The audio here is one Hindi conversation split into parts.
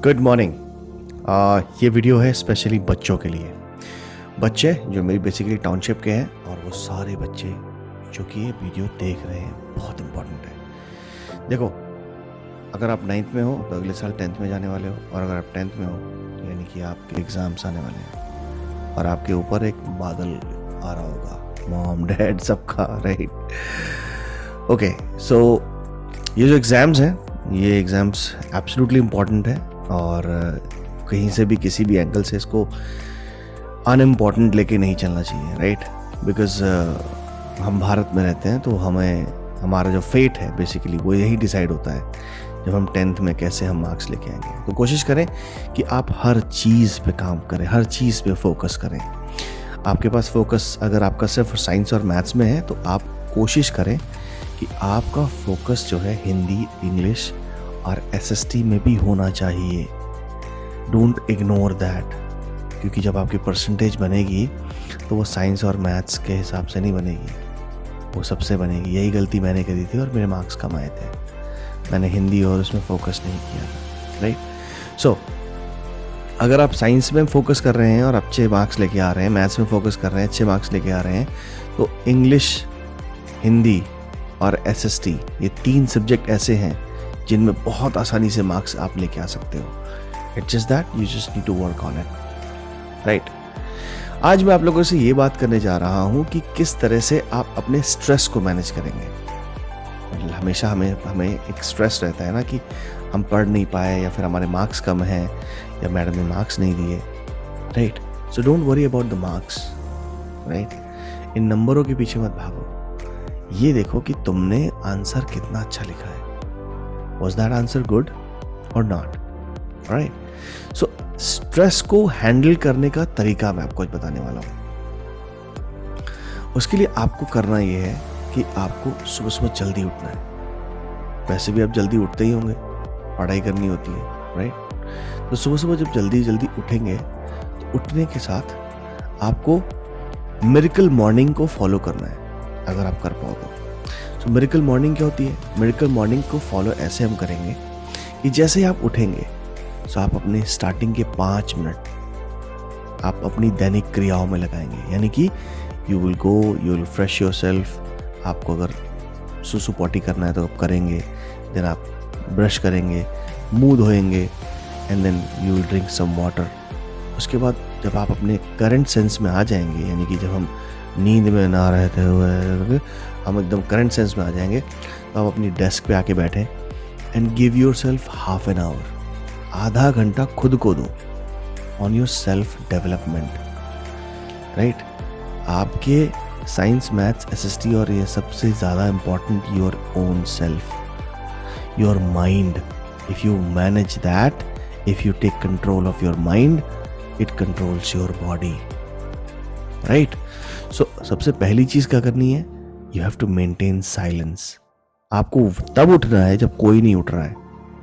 Good morning. ये वीडियो है स्पेशली बच्चों के लिए। बच्चे जो मेरी बेसिकली टाउनशिप के हैं और वो सारे बच्चे जो कि ये वीडियो देख रहे हैं, बहुत इम्पोर्टेंट है। देखो, अगर आप 9th में हो तो अगले साल 10th में जाने वाले हो, और अगर आप 10th में हो तो यानी कि आपके एग्ज़ाम्स आने वाले हैं और आपके ऊपर एक बादल आ रहा होगा, मॉम डैड सबका, राइट। ओके, सो ये जो एग्ज़ाम्स हैं, ये एग्ज़ाम्स एब्सोल्युटली इम्पॉर्टेंट है और कहीं से भी किसी भी एंगल से इसको अनइम्पॉर्टेंट लेके नहीं चलना चाहिए, राइट। बिकॉज हम भारत में रहते हैं तो हमें हमारा जो फेट है बेसिकली वो यही डिसाइड होता है जब हम 10th में कैसे हम मार्क्स लेके आएंगे। तो कोशिश करें कि आप हर चीज़ पे काम करें, हर चीज़ पे फोकस करें। आपके पास फोकस अगर आपका सिर्फ साइंस और मैथ्स में है तो आप कोशिश करें कि आपका फोकस जो है हिंदी, इंग्लिश और SST में भी होना चाहिए। डोंट इग्नोर दैट, क्योंकि जब आपकी परसेंटेज बनेगी तो वो साइंस और मैथ्स के हिसाब से नहीं बनेगी, वो सबसे बनेगी। यही गलती मैंने करी थी और मेरे मार्क्स कम आए थे। मैंने हिंदी और उसमें फोकस नहीं किया था, राइट। सो अगर आप साइंस में फोकस कर रहे हैं और अच्छे मार्क्स लेके आ रहे हैं, मैथ्स में फोकस कर रहे हैं, अच्छे मार्क्स लेके आ रहे हैं, तो इंग्लिश, हिंदी और SST ये 3 सब्जेक्ट ऐसे हैं जिनमें बहुत आसानी से मार्क्स आप लेके आ सकते हो। It's just that you just need to work on it, right. आज मैं आप लोगों से ये बात करने जा रहा हूँ कि किस तरह से आप अपने स्ट्रेस को मैनेज करेंगे। हमेशा हमें एक स्ट्रेस रहता है ना कि हम पढ़ नहीं पाए या फिर हमारे मार्क्स कम हैं या मैडम ने मार्क्स नहीं दिए, right. So don't worry about the marks, right. इन नंबरों के पीछे मत भागो, ये देखो कि तुमने आंसर कितना अच्छा लिखा है। Was that answer good or not? Right? So stress को हैंडल करने का तरीका मैं आपको आज बताने वाला हूँ। उसके लिए आपको करना ये है कि आपको सुबह सुबह जल्दी उठना है। वैसे भी आप जल्दी उठते ही होंगे, पढ़ाई करनी होती है, राइट। तो सुबह सुबह जब जल्दी उठेंगे तो उठने के साथ आपको मिरेकल मॉर्निंग को फॉलो करना है, अगर आप कर पाओ तो। तो मिरेकल मॉर्निंग क्या होती है? मिरेकल मॉर्निंग को फॉलो ऐसे हम करेंगे कि जैसे ही आप उठेंगे तो आप अपने स्टार्टिंग के 5 मिनट आप अपनी दैनिक क्रियाओं में लगाएंगे। यानी कि you will fresh your self. आपको अगर सुसु पॉटी करना है तो आप करेंगे, देन आप ब्रश करेंगे, मुंह धोएंगे, and then you will drink some water. उसके बाद जब आप अपने करंट सेंस में आ जाएंगे, यानी कि जब हम नींद में ना रहते हुए हम एकदम करंट सेंस में आ जाएंगे, तो आप अपनी डेस्क पे आके बैठें and give yourself half an hour, आधा घंटा खुद को दो on your self development, right. आपके साइंस, मैथ्स, SST और ये सबसे ज़्यादा important your own self, your mind. If you manage that, if you take control of your mind, it controls your body, right. So सबसे पहली चीज़ क्या करनी है? You have to maintain silence. आपको तब उठना है जब कोई नहीं उठ रहा है।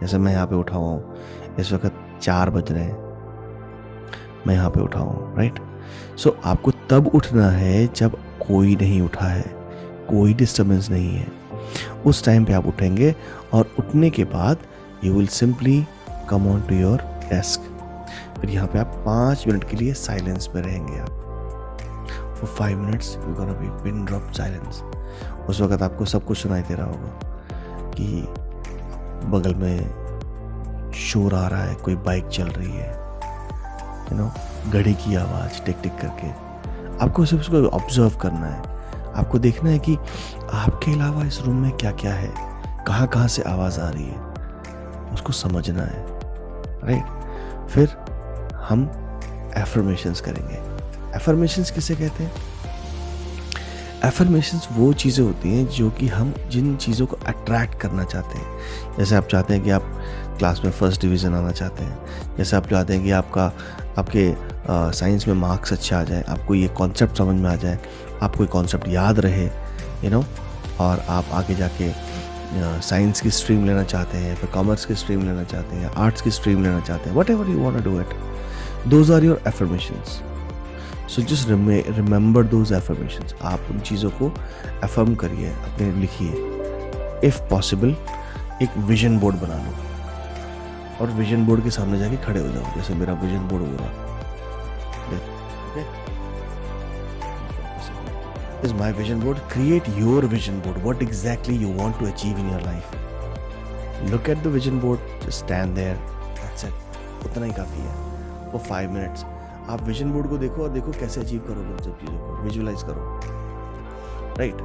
जैसे मैं यहाँ पे उठा हुआ हूँ, इस वक्त 4 बज रहे हैं, मैं यहाँ पे उठा हूँ, राइट। सो आपको तब उठना है जब कोई नहीं उठा है, कोई डिस्टर्बेंस नहीं है। उस टाइम पे आप उठेंगे और उठने के बाद you will simply come on to your desk. फिर यहाँ पे आप 5 मिनट के लिए साइलेंस में रहेंगे। आप For 5 minutes you're gonna be pin drop silence। उस वक्त आपको सब कुछ सुनाई दे रहा होगा कि बगल में शोर आ रहा है, कोई बाइक चल रही है, घड़ी की आवाज़ टिक टिक करके। आपको सिर्फ उसको ऑब्जर्व करना है। आपको देखना है कि आपके अलावा इस रूम में क्या क्या है, कहाँ कहाँ से आवाज़ आ रही है, उसको समझना है, राइट। फिर हम एफर्मेशंस करेंगे। एफर्मेशंस किसे कहते हैं? एफर्मेशंस वो चीज़ें होती हैं जो कि हम जिन चीज़ों को अट्रैक्ट करना चाहते हैं। जैसे आप चाहते हैं कि आप क्लास में फर्स्ट डिवीज़न आना चाहते हैं, जैसे आप चाहते हैं कि आपके साइंस में मार्क्स अच्छे आ जाए, आपको ये कॉन्सेप्ट समझ में आ जाए, आपको ये कॉन्सेप्ट याद रहे, और आप आगे जाके साइंस की स्ट्रीम लेना चाहते हैं, फिर कॉमर्स की स्ट्रीम लेना चाहते हैं, आर्ट्स की स्ट्रीम लेना चाहते हैं, whatever you want to do it, those are your affirmations. So just remember those affirmations. आप उन चीज़ों को एफर्म करिए, अपने लिखिए। इफ़ पॉसिबल एक विजन बोर्ड बना लो, और विजन बोर्ड के सामने जाके खड़े हो जाओ, जैसे मेरा विजन बोर्ड हो रहा। Okay, is my vision board. Create your vision board. What exactly you want to achieve in your life. Look at the vision board. Just stand there. That's it. उतना ही काफी है for 5 minutes. आप विजन बोर्ड को देखो और देखो कैसे अचीव करोगे उन सब चीज़ों को, विजुअलाइज करो, राइट।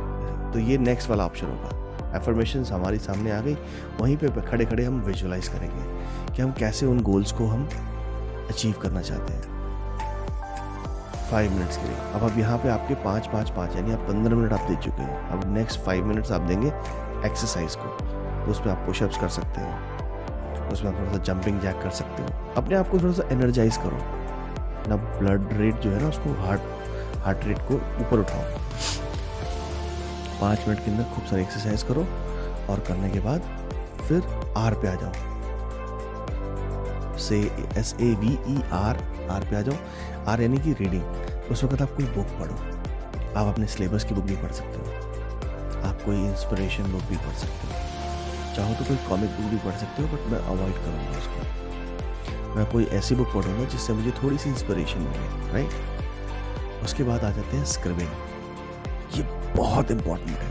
तो ये नेक्स्ट वाला ऑप्शन होगा। एफर्मेशंस हमारे सामने आ गई, वहीं पे खड़े खड़े हम विजुअलाइज करेंगे कि हम कैसे उन गोल्स को हम अचीव करना चाहते हैं 5 मिनट्स के लिए। अब यहाँ पे आपके 5-5-5 यानी आप 15 मिनट आप दे चुके हैं। अब नेक्स्ट 5 मिनट्स आप देंगे एक्सरसाइज को। तो उसमें आप पुशअप्स कर सकते हैं, उसमें आप थोड़ा सा जंपिंग जैक कर सकते हो, अपने आप को थोड़ा सा एनर्जाइज करो ना। ब्लड रेट जो है ना उसको हार्ट रेट को ऊपर उठाओ। 5 मिनट के अंदर खूब सारी एक्सरसाइज करो और करने के बाद फिर आर पे आ जाओ, SAVER आर पे आ जाओ। आर यानी कि रीडिंग। उस वक्त आप कोई बुक पढ़ो, आप अपने सिलेबस की बुक भी पढ़ सकते हो, आप कोई इंस्पिरेशन बुक भी पढ़ सकते हो, चाहो तो कोई कॉमिक बुक भी पढ़ सकते हो, बट मैं अवॉइड करूँगा उसको। मैं कोई ऐसी बुक पढ़ूंगा जिससे मुझे थोड़ी सी इंस्पिरेशन मिले, राइट। उसके बाद आ जाते हैं स्क्रिबिंग। ये बहुत इंपॉर्टेंट है।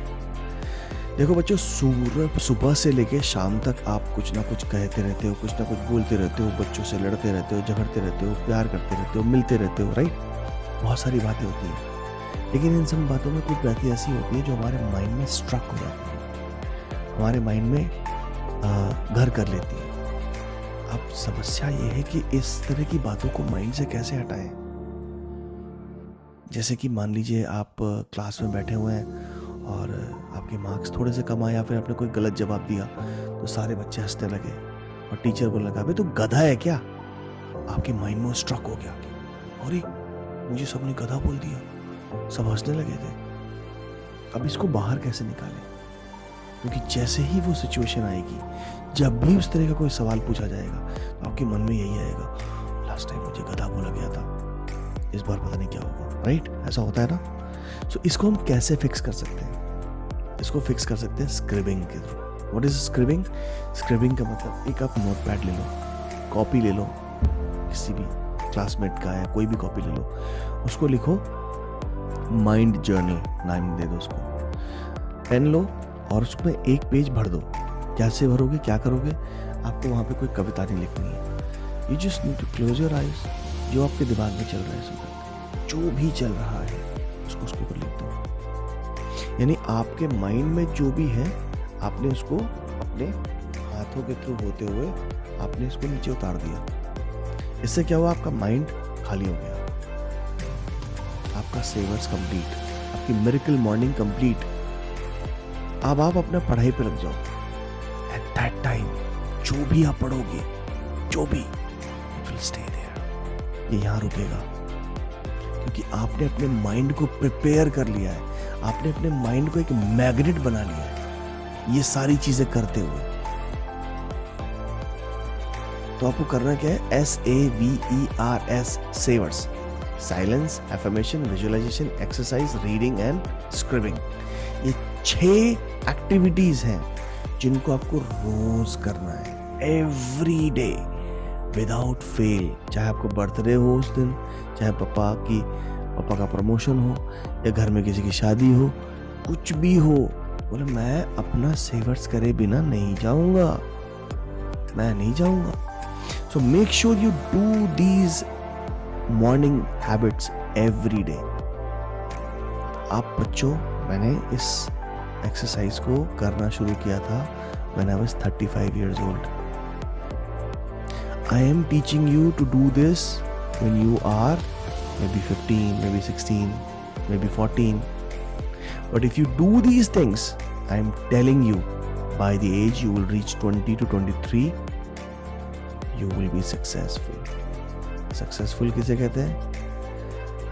देखो बच्चों, सुबह से लेके शाम तक आप कुछ ना कुछ कहते रहते हो, कुछ ना कुछ बोलते रहते हो, बच्चों से लड़ते रहते हो, झगड़ते रहते हो, प्यार करते रहते हो, मिलते रहते हो, राइट। बहुत सारी बातें होती हैं, लेकिन इन सब बातों में कुछ बातें ऐसी होती हैं जो हमारे माइंड में स्ट्रक हो जाती हैं, हमारे माइंड में घर कर लेती हैं। अब समस्या ये है कि इस तरह की बातों को माइंड से कैसे हटाएं। जैसे कि मान लीजिए आप क्लास में बैठे हुए हैं और आपके मार्क्स थोड़े से कम आए या फिर आपने कोई गलत जवाब दिया, तो सारे बच्चे हंसने लगे और टीचर बोलने लगा, अबे तू गधा है क्या। आपके माइंड में स्ट्रक हो गया, अरे मुझे सबने गधा बोल दिया, सब हंसने लगे थे। अब इसको बाहर कैसे निकालें, क्योंकि जैसे ही वो सिचुएशन आएगी, जब भी उस तरह का कोई सवाल पूछा जाएगा, तो आपके मन में यही आएगा, लास्ट टाइम मुझे गधा बोला गया था, इस बार पता नहीं क्या होगा, राइट। ऐसा होता है ना। सो इसको हम कैसे फिक्स कर सकते हैं? इसको फिक्स कर सकते हैं स्क्रिबिंग के through. What is scribing? Scribing का मतलब, एक आप नोटपैड ले लो, कॉपी ले लो, किसी भी क्लासमेट का है कोई भी कॉपी ले लो, उसको लिखो माइंड जर्नल, नाम दे दो उसको। पेन लो और उसमें एक पेज भर दो। कैसे भरोगे, क्या करोगे? आपको वहाँ पे कोई कविता नहीं लिखनी है। You just need to close your eyes. जो आपके दिमाग में चल रहा है, सुबह जो भी चल रहा है उसको उसके ऊपर लिख दो। यानी आपके माइंड में जो भी है, आपने उसको अपने हाथों के थ्रू होते हुए आपने इसको नीचे उतार दिया। इससे क्या हुआ? आपका माइंड खाली हो गया, आपका सेवर्स कंप्लीट, आपकी मिरेकल मॉर्निंग कंप्लीट। अब आप अपना पढ़ाई पे लग जाओ। एट दैट टाइम जो भी आप पढ़ोगे, जो भी, इट विल स्टे देयर, ये यहाँ रुकेगा, क्योंकि आपने अपने माइंड को प्रिपेयर कर लिया है, आपने अपने माइंड को एक मैग्नेट बना लिया है ये सारी चीजें करते हुए। तो आपको करना क्या है? SAVERS, SAVERS, silence, affirmation, visualisation, exercise, reading and scribing. ये 6 एक्टिविटीज हैं जिनको आपको रोज करना है, एवरी डे, विदाउट फेल। चाहे आपको बर्थडे हो उस दिन, चाहे पापा का प्रमोशन हो, या घर में किसी की शादी हो, कुछ भी हो, बोले मैं अपना सेवर्स करे बिना नहीं जाऊंगा, मैं नहीं जाऊंगा। So make sure you do these morning habits every day. आप बच्चों, मैंने इस एक्सरसाइज को करना शुरू किया था when I was 35 years old. I am teaching you to do this when you are maybe 15, maybe 16, maybe 14. But if you do these things, I am telling you, by the age you will reach 20 to 23, you will be successful. Successful किसे कहते हैं?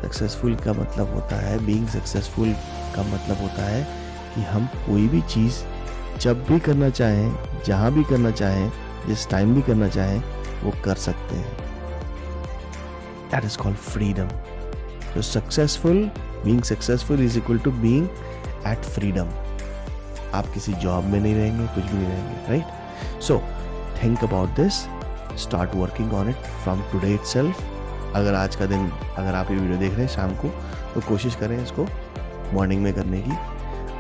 Successful का मतलब होता है, being successful का मतलब होता है कि हम कोई भी चीज़ जब भी करना चाहें, जहाँ भी करना चाहें, जिस टाइम भी करना चाहें, वो कर सकते हैं। That is called freedom. So being successful is equal to being at freedom. आप किसी जॉब में नहीं रहेंगे, कुछ भी नहीं रहेंगे, right? So think about this start working on it from today itself. अगर आज का दिन, अगर आप ये वीडियो देख रहे हैं शाम को, तो कोशिश करें इसको मॉर्निंग में करने की।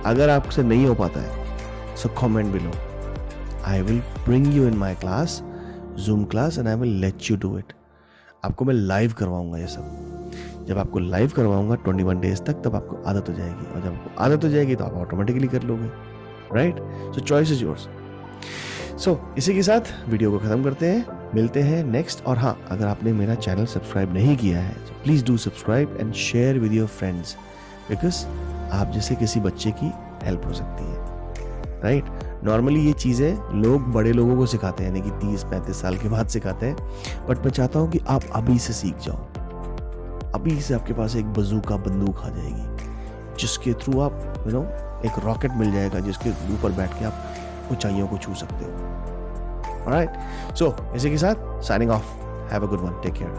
अगर आपसे नहीं हो पाता है so comment below, I will bring you in my class, zoom class, and I will let you do it. आपको मैं लाइव करवाऊंगा ये सब। जब आपको लाइव करवाऊंगा 21 डेज तक, तब आपको आदत हो जाएगी, और जब आपको आदत हो जाएगी तो आप ऑटोमेटिकली कर लोगे, right? So choice is yours. So इसी के साथ वीडियो को ख़त्म करते हैं, मिलते हैं नेक्स्ट। और हाँ, अगर आपने मेरा चैनल सब्सक्राइब नहीं किया है तो please do subscribe and share with your friends, because आप जैसे किसी बच्चे की हेल्प हो सकती है, राइट? नॉर्मली ये चीज़ें लोग बड़े लोगों को सिखाते हैं, यानी कि 30-35 साल के बाद सिखाते हैं, बट मैं चाहता हूँ कि आप अभी से सीख जाओ। अभी से आपके पास एक बंदूक आ जाएगी, जिसके थ्रू आप एक रॉकेट मिल जाएगा, जिसके ऊपर बैठ के आप ऊंचाइयों को छू सकते हो। ऑलराइट, सो इसी के साथ signing off, have a good one, take care.